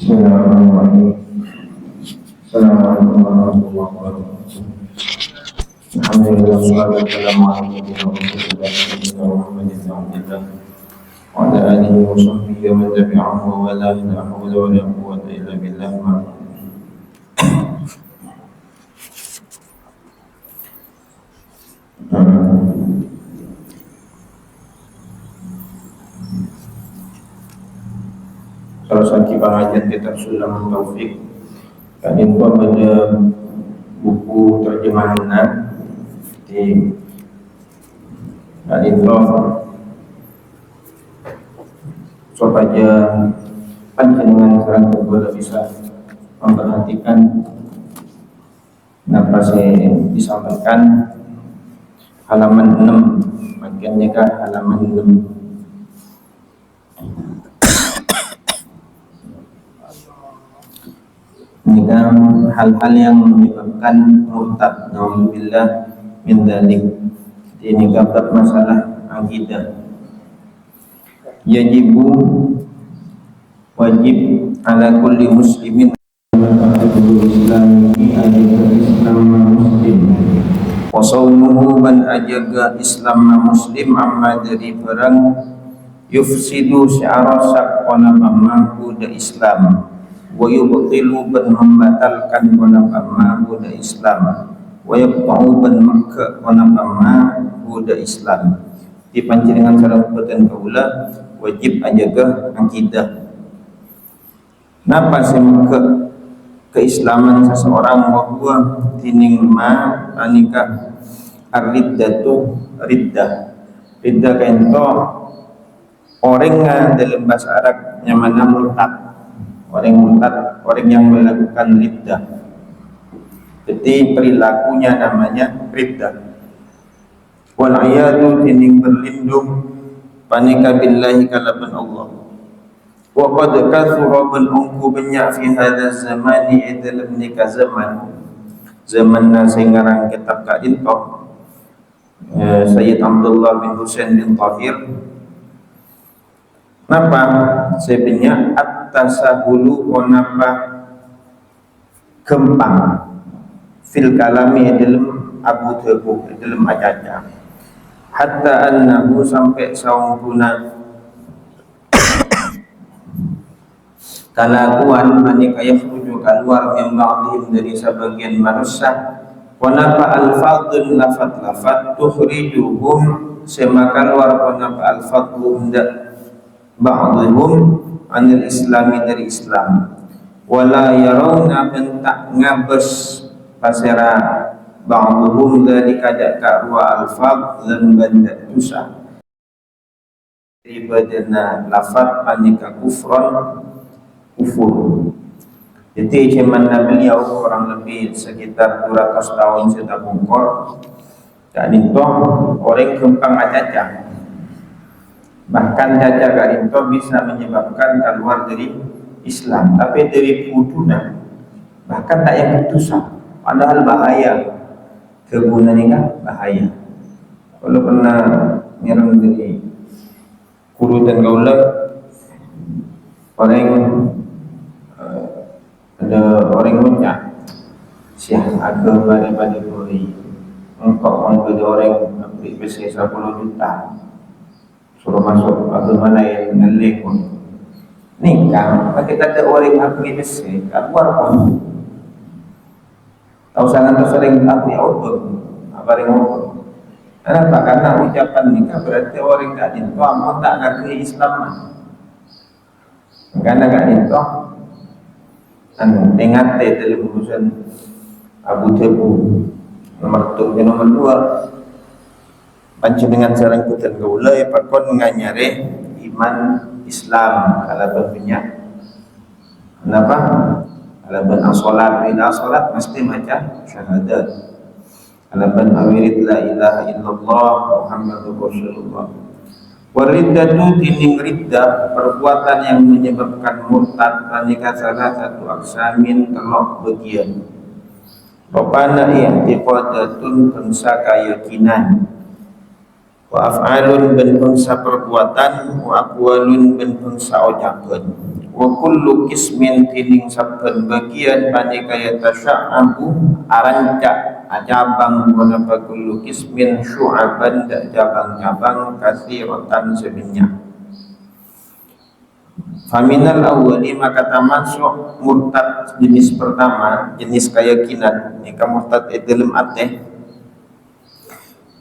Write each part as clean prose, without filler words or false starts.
Bismillahirrahmanirrahim. Assalamualaikum warahmatullahi wabarakatuh. Alhamdulillah wassalamu ala Rasulillah Muhammadin wa ala alihi wa sahbihi wa man tabi'ahu wa la hawla wa la quwwata illa billah. Salah satu pengajian kitab Sulamun Taufik kan itu pada buku terjemahan di itu supaya panjenengan sekarang juga bisa memperhatikan apa saya disampaikan halaman 6 bagian nikah halaman 6. Ini kan hal-hal yang menyebabkan murtad, naudzubillah min dzalik. Ini bab masalah akidah. Wajib ala kulli muslimin islami ajaga Islam muslim wa sawmuhu man ajaga Islam muslim amma dari perang yufsidu sya'ara saqona mampu da Islam wa yubtilu ban membatalkan wanapama buda Islam wa yaqta'u ban makka wanapama buda Islam. Di panjenengan sareng boten kaula wajib ajaga akidah. Napa semeke keislaman seseorang bahwa tining ma anika ar-riddatu riddah. Riddah kento orang dalam bahasa Arab yang mana murtad. Orang murtad, orang yang melakukan riddah. Jadi perilakunya namanya riddah. Wal ayatu tining berlindung panika billahi kalaban Allah. Wa qad kathura bil unku banyak fi hadha zamani dalam nikah zaman sing ngarang kitab kaintoh Sayyid Abdullah bin Husain bin Tahir. Napa sebenarnya at-tasahulu onapa gempang fil kalami dalam abu tebu dalam ajaja hatta annahu sampai saungkuna kalakuan manika yakhruju keluar min ba'dihim dari sebagian manusia onapa al-fadl lafat tukhrijuhum semaka keluar onapa al-fadl ba'dhum anil islami dari Islam wala yarawna bentak ngabes pasera ba'dhum dari kada karwa al-fadl dan benda dosa ibadana lafat panika kufur. Jadi zaman beliau kurang lebih sekitar 200 tahun sudah bungkor dan itu orang gempang aja. Bahkan cacat karinto bisa menyebabkan keluar dari Islam, tapi dari kuduna bahkan tak yang berdosa, padahal bahaya. Kebunan ini kan bahaya. Kalau pernah nyerang dari kudu dan gaula orang ada orang muncak siah agama daripada kuri engkau ada orang beri besi 10 juta suruh masuk agama lain dengan lekun nikah pakai kata orang beri besi keluar pun tahu sangat tersering aku ya apa yang ngomong kenapa? Karena ucapan nikah berarti orang tak dinto ampun tak ngerti Islam karena tak dinto ingat dalam urusan Abu Tebu nomor 2 panjenengan sareng boten kaula pakon nganyare iman Islam kalau punya kenapa? Kalau as-salat ila salat mesti maca syahadat. Kalau awirid la ilaha illallah Muhammadur Rasulullah. Wariddatu tining riddah perbuatan yang menyebabkan murtad panika salah satu aksamin telok bagian. Rupana i'tiqadatun bangsa keyakinan wa af'alun ben bangsa perbuatan wa aqwalun ben bangsa ucapan wa kullu qismin tining saben bagian panika yatasya'abu arancak cabang wa kullu qismin syu'aban cabang-cabang katsiratan sebanyak. Faminal awwali maka termasuk murtad jenis pertama, jenis keyakinan nika murtad dalam ateh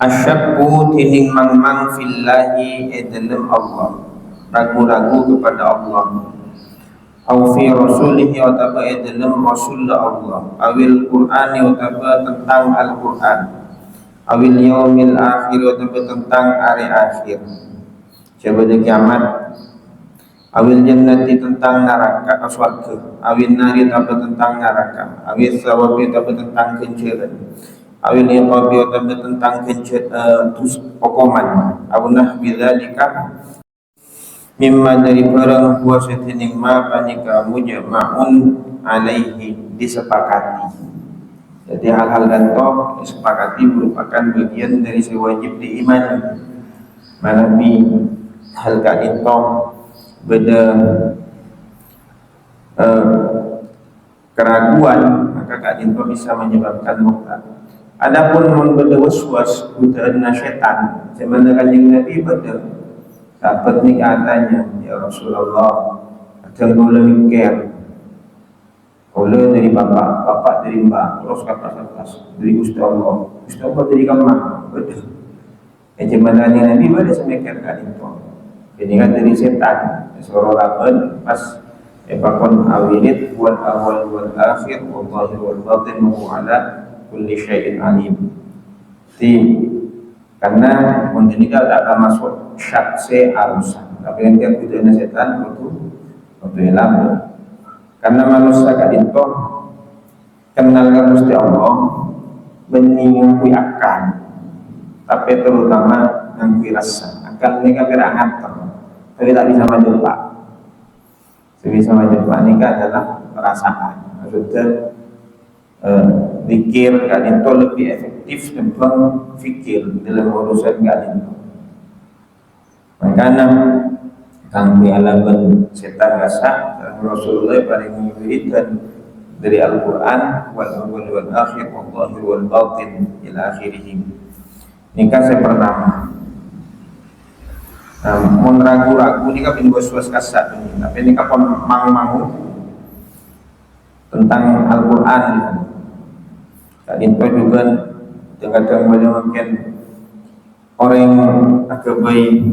asyakku tining mang-mang fillahi dalam Allah, ragu-ragu kepada Allah, au fi rasulihi ataba dalam rasul Allah, awil qur'ani ataba tentang Al-Qur'an, awil yaumil akhir ataba tentang hari akhir sabada kiamat, awil jannati tentang neraka surga, awil nari ataba tentang neraka, awil sawabi ataba tentang kenceren, awil iqabi ataba tentang terus hukuman, aw nahbi dzalika mimma dari barang huwa setining ma panika mujma'un alaihi disepakati. Jadi hal-hal gantok disepakati merupakan bagian dari sewajib diimani. Manabi hal gantok beda keraguan maka gantok bisa menyebabkan murtad. Adapun mun beda waswas godaan syaitan, sebenarnya kanjeng Nabi beda dapat nih katanya, ya Rasulullah, kadang kau mikir, kau dari bapak dari mbak, terus atas dari Gusti Allah dari kamu, betul. Cuman Nabi pada semikir kali itu, ini kan dari setan, suruh lakukan pas pakon awilit wal awal wal akhir wal zahir wal batin ala kulli syai'in alim. Karena menjadikan tak akan masuk syakse arusan, tapi yang dia tidak setan itu ilmu. Karena manusia kadito kenal dengan Gusti Allah bening kui akan, tapi terutama yang kui rasa akan ini kan berangat, tapi tak bisa menjumpa. Bisa menjumpa ini adalah perasaan. Maksudnya zikir kadito lebih efektif daripada fikir dalam urusan kadito. Makanya kami alaman setan rasa Rasulullah paling mengiritkan dari Al-Quran wal awal wal akhir wal zahir wal batin ila akhirih. Ini kan saya pertama. Mun ragu-ragu ini kan was-was kasat ini, tapi ini kan mang-mang tentang Al-Quran. Kadito juga kadang-kadang mungkin orang yang agak baik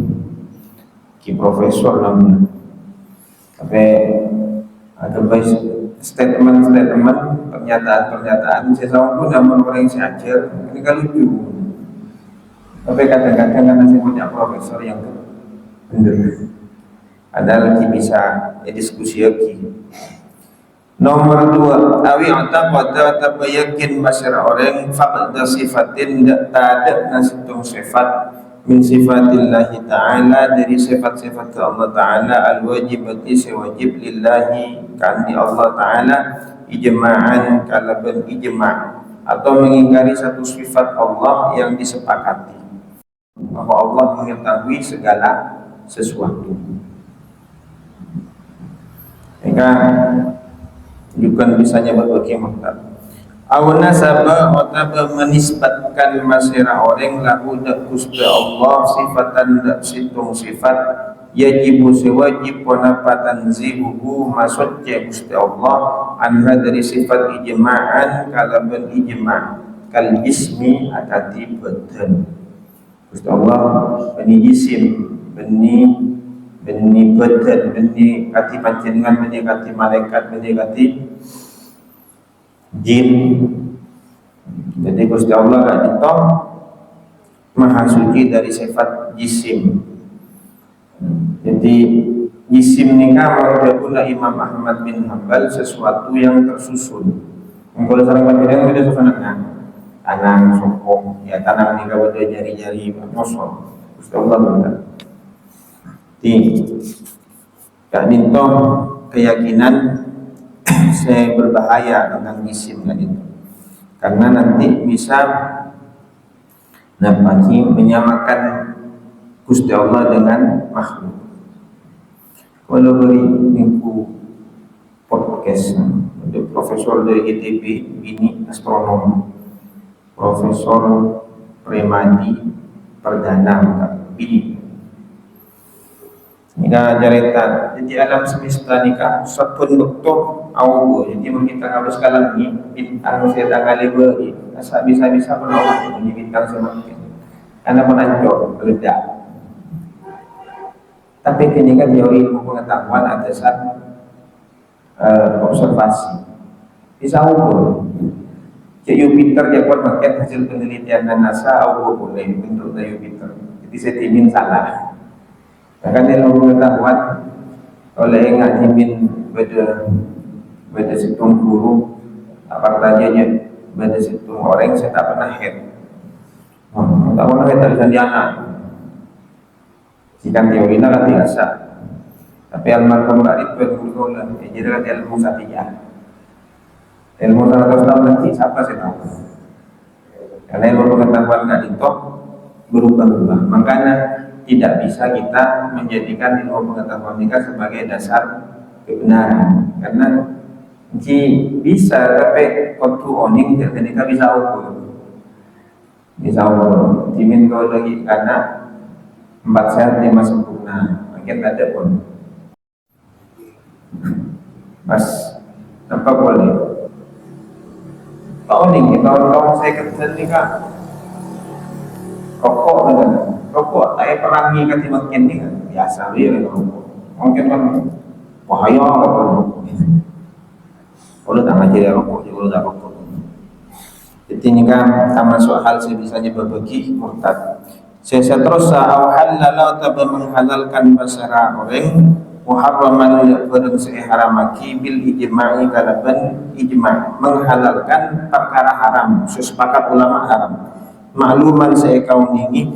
ki profesor namun tapi agak baik statement pernyataan saya sama pun namun orang yang saya ajar ini kan lucu, tapi kadang-kadang karena saya punya profesor yang benar ada lagi bisa diskusi lagi. Nomor 2, awi pada tabayakin masyarakat orang faqda sifatin tak ada nasitung sifat min sifatillahi ta'ala dari sifat-sifat Allah ta'ala al-wajibati sewajib lillahi kandi Allah ta'ala ijma'an kalaban ijma' atau mengingkari satu sifat Allah yang disepakati bahwa Allah mengetahui segala sesuatu. Maka juga bisanya berbagai murtad. Awna sabah otaba menisbatkan masyarakat orang lahu Gusti Allah sifatan situng sifat yajibu sewajib wanapatan zihuhu maksudnya Gusti Allah anha dari sifat ijma'an kalaban ijma' kal jismi akati badan. Gusti Allah beni jisim beni badan beni kati panjenengan beni kati malaikat beni kati jin. Jadi Gusti Allah gak ditong maha suci dari sifat jisim. Jadi jisim nikah menurut Imam Ahmad bin Hanbal sesuatu yang tersusun. Kalau sarang panjenengan beda susunannya tanang sokong ya tanang nikah beda jari-jari mosok. Gusti Allah benar. Di gak ditong keyakinan saya berbahaya tentang jisim kan itu, karena nanti bisa menyamakan Gusti Allah dengan makhluk. Kalau beri minggu podcast untuk profesor dari ITB ini astronom, Profesor Premadi Perdana ini. Nika cerita jadi alam semesta nika satu doktor awal jadi kita harus kalang ni bintang saya tanggal lebih asa bisa menolong ini bintang semakin karena menancur meledak. Tapi kini kan teori ilmu pengetahuan ada saat observasi bisa ukur. Jadi Jupiter dia buat makin hasil penelitian NASA ukur boleh bentuk dari Jupiter. Jadi sedimen salah. Bahkan ilmu pengetahuan oleh ngajimin beda situng guru apa tajanya beda situng orang saya tak pernah head. Tak pernah head dari sandiana. Jika teorinya kan biasa. Tapi almarhum Mbak Ridwan Gurgolan jadi kan ilmu satya. Ilmu 100 tahun nanti siapa saya tahu. Karena ilmu pengetahuan nggak ditok berubah-ubah. Makanya tidak bisa kita menjadikan ilmu pengetahuan kita sebagai dasar kebenaran karena bisa tapi kotu oning ketika bisa ukur dimin kau lagi karena 4 sehat 5 sempurna makin ada pun mas apa boleh kau oning kawan-kawan saya kerja ni kak rokok dengan rokok tak perangi kati makin ni kan biasa dia rokok mungkin kan bahaya apa kalau tak ngaji rokok kalau tak rokok jadi ni kan tak masuk hal sebisanya berbagi murtad saya terus awhalala tabah menghalalkan basara orang muharraman barang seharamaki bil ijma'i kalaban ijma' menghalalkan perkara haram sepakat ulama haram makluman saya kaum ini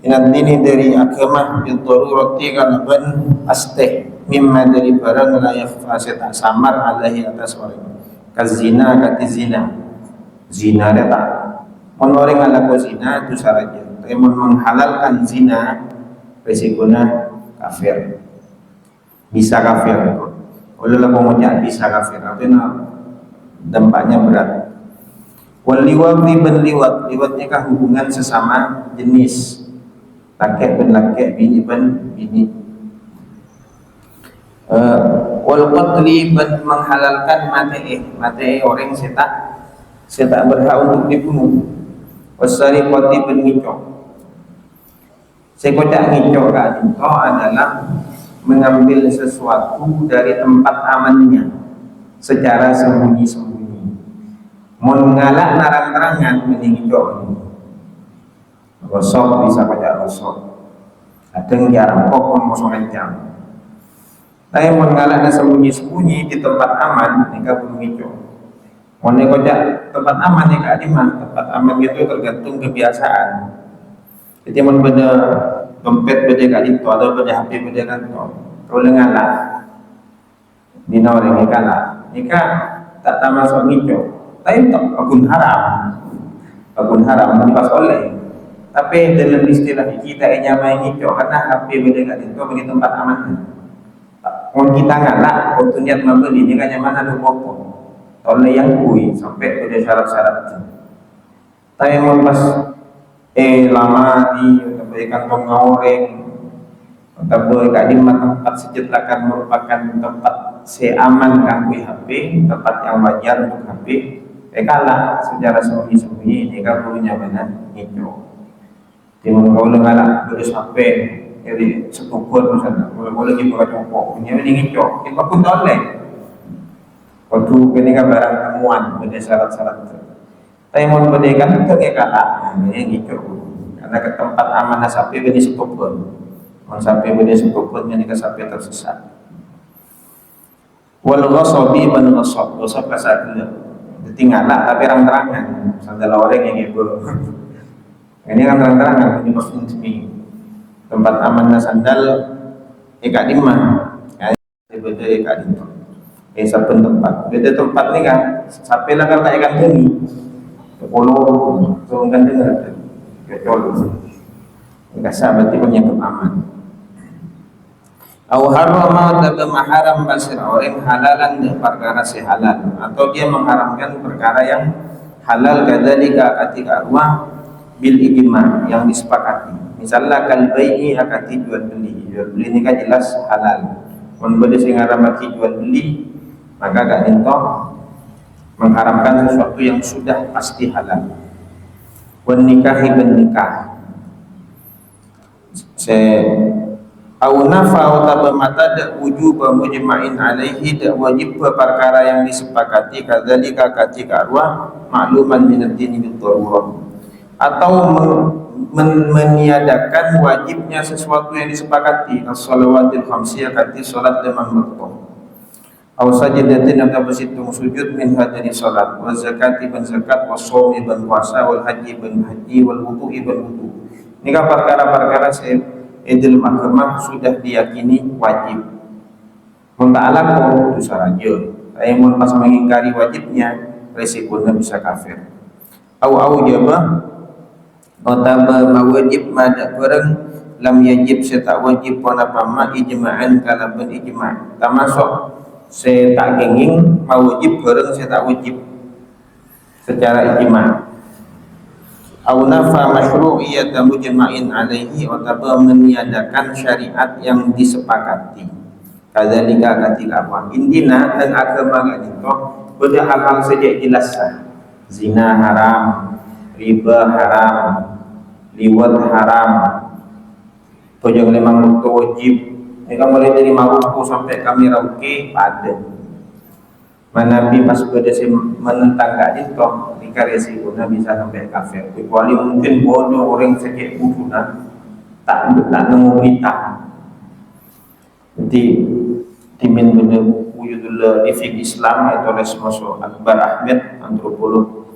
inat ini dari agama bil darurati kalaban asteh mimma dari barang layak fase tak samar alaihi atas orang kazina kati zina dia tak menoreng ala zina itu syaratnya tapi menghalalkan zina resikonya kafir bisa kafir oleh lakunya bisa kafir artinya dampaknya berat wal liwati ben liwatnya kah hubungan sesama jenis laki ben laki bini ben bini wal qatli ben menghalalkan mati orang setak berhak untuk dibunuh wasariqati ben ngicok sekodak ngicok kan itu adalah mengambil sesuatu dari tempat amannya secara sembunyi-sembunyi mengalak narang-terangan mending ngicok gosok bisa pada gosok ada yang jarang pokok kosong kencang tapi mengalak sembunyi-sembunyi di tempat aman mereka belum ngicok mau kocak tempat aman ya kak dimana tempat aman itu tergantung kebiasaan jadi mau beda dompet beda kak itu atau beda HP beda kan kalau ngalah di orang nikah tak termasuk ngicok tapi tak akun haram menimpas oleh tapi dalam istilah kita yang main ngicok karena HP beda kak itu bagi tempat aman kalau kita ngalah waktu niat membeli ini kan nyaman ada pokok oleh yang kui sampai pada syarat-syarat itu tapi mau pas lama di kantong ngoreng atau di tempat sejetlakan merupakan tempat seaman kangkui HP tempat yang wajar untuk HP kalah secara sembunyi-sembunyi ini kan punya benar ngicok timur kau lengalah terus HP jadi sepukur misalnya boleh lagi buat pokok punya ini ngicok kita pun oleh waktu ketika barang temuan pada syarat-syarat itu tapi mau berdekatan itu kalah ini ngicok karena ke tempat amanah sapi bini sepupun mau sapi bini sepupun ini ke sapi tersesat wal ghasabi man ghasab ghasab kasar ditinggallah tapi terang-terangan sandal orang yang ibu ini kan terang-terangan ini maksudnya tempat amanah sandal ikat dimah betul ikat dimah saben tempat beda tempat ni kan sapi lah kalau tak ikan bumi sepuluh kan dengar kecol enggak berarti punya aman Au harrama atau maharam basir orang halalan de perkara si halal atau dia mengharamkan perkara yang halal kadzalika ketika arwah bil ijma yang disepakati. Misalnya kal bai'i akati jual beli. Jual beli ini kan jelas halal. Mun bade sing ngaramati jual beli maka gak entok mengharamkan sesuatu yang sudah pasti halal. Wan nikahi bin nikah. Au nafa atau mata dak wujub mujma'in alaihi dak wajib perkara yang disepakati kadzalika ketika arwah makluman min ad-din bil darurah atau meniadakan wajibnya sesuatu yang disepakati as-shalawatil khamsiyah kati salat lima waktu au sajdatin atau bersitung sujud min hadani salat wa zakati ban zakat wa shaumi ban puasa wal haji ban haji wal wudu'i ban wudu. Ini kan perkara-perkara dalam agama sudah diyakini wajib. Mun tak alako dosa raja. Tapi mun pas mengingkari wajibnya resikonya bisa kafir. Au jabah otaba mawajib madak bareng lam yajib setak wajib wana pama ijma'an kalaban ijma'. Termasuk setak genging mawajib bareng setak wajib secara ijma'. Au nafa masyru'iyyatan mujma'in alaihi atau meniadakan syariat yang disepakati. Kadzalika katil apa intina dan agama itu pada hal-hal saja jelas. Zina haram, riba haram, liwat haram. Tojong lemang wajib. Ini mulai dari Maroko sampai kami Rauke pada. Nabi pas pada menentang gak itu karya si guna bisa sampai kafir kecuali mungkin bodoh orang sakit guna tak nemu berita. Jadi timin bener wujudullah di Islam itu oleh masuk Akbar Ahmed antropolog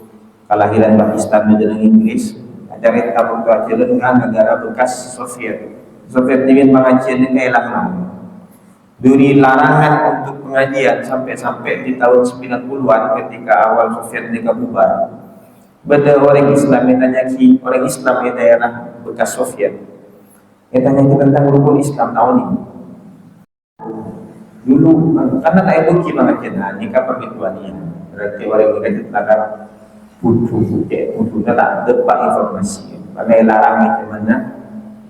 kelahiran Pakistan dan Inggris ajaran tabu kajian negara bekas Soviet timin pengajian ini kehilangan dari larangan untuk pengajian sampai di tahun 90-an ketika awal Soviet mereka bubar. Beda orang Islam yang tanya ki orang Islam di daerah bekas Soviet. Yang tanya ki tentang rukun Islam tahun ini. Dulu karena tak itu ki pengajian nikah perkecualian. Berarti orang yang tentang putu tak dapat informasi. Karena larangan di mana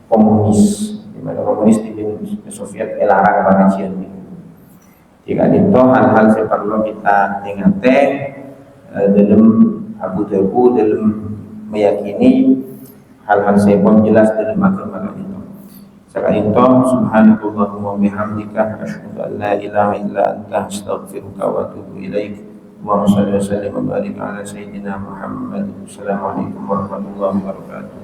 komunis. Komunis di Soviet larang pengajian ini. Jika itu hal-hal yang perlu kita ingat dalam Abu Dhabi dalam meyakini hal-hal yang pun jelas dalam agama itu. Sekarang itu subhanakallahumma bihamdika asyhadu an la ilaha illa anta astaghfiruka wa atubu ilaik. Allahumma shalli wa sallim wa barik ala sayyidina Muhammad. Assalamualaikum warahmatullahi wabarakatuh.